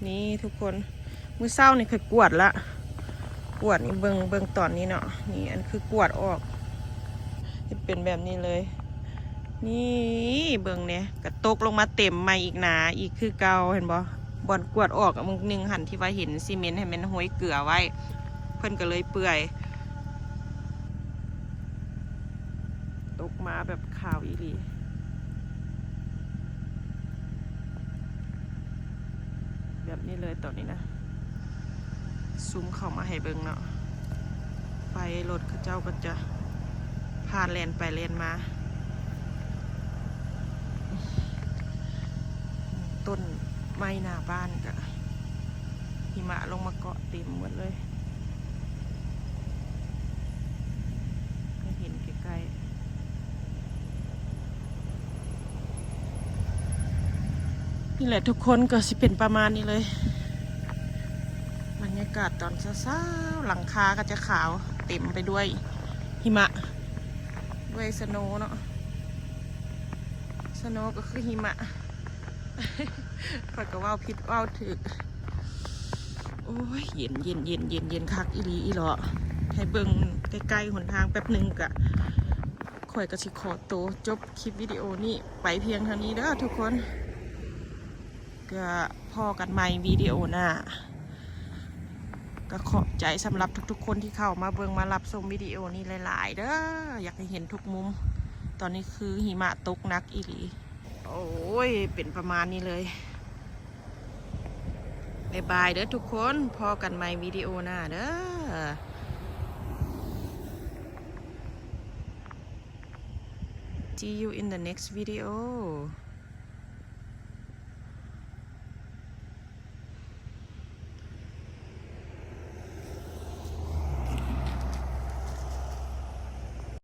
นี่ทุกคนมื้อเช้านี่คือกวดละกวดนี่เบิ่งตอนนี้เนาะนี่อันคือกวดออกจะเป็นแบบนี้เลยนี่เบิ่งเนี่ยกระตกลงมาเต็มใหม่อีกหนาอีกคือเก่าเห็นบ่บอลกวดออกมึงหนึ่งหันที่ว่าเห็นซีเมนต์ให้มันห้อยเกลือไว้เพิ่นก็เลยเปื่อยตกมาแบบข่าวอีหลีแบบนี้เลยตอนนี้นะซูมเข้ามาให้เบิ่งเนาะไฟรถเขาเจ้าก็จะผ่านเลนไปเลนมาต้นไม้หน้าบ้านก็หิมะลงมาเกาะเต็มหมดเลยให้เห็นใกล้ๆนี่แหละทุกคนก็สิเป็นประมาณนี้เลยบรรยากาศตอนเช้าๆหลังคาก็จะขาวเต็มไปด้วยหิมะด้วยสโนว์เนาะสโนว์ก็คือหิมะพอก็ว่าวผิดว่าวถึกโอ้ยเย็นคักอีหลีอีหลอให้เบิ่งใกล้ๆหนทางแป๊บหนึ่งกะข่อยก็สิขอตัวจบคลิปวิดีโอนี้ไปเพียงเท่านี้เด้อทุกคนก็พอกันใหม่วิดีโอหน้าก็ขอบใจสำหรับทุกๆคนที่เข้ามาเบิ่งมารับชมวิดีโอนี้หลายๆเด้ออยากให้เห็นทุกมุมตอนนี้คือหิมะตกหนักอีหลีโอ้ยเป็นประมาณนี้เลยบ๊ายบายเด้อทุกคนพอกันใหม่วิดีโอหน้าเด้อ See you in the next video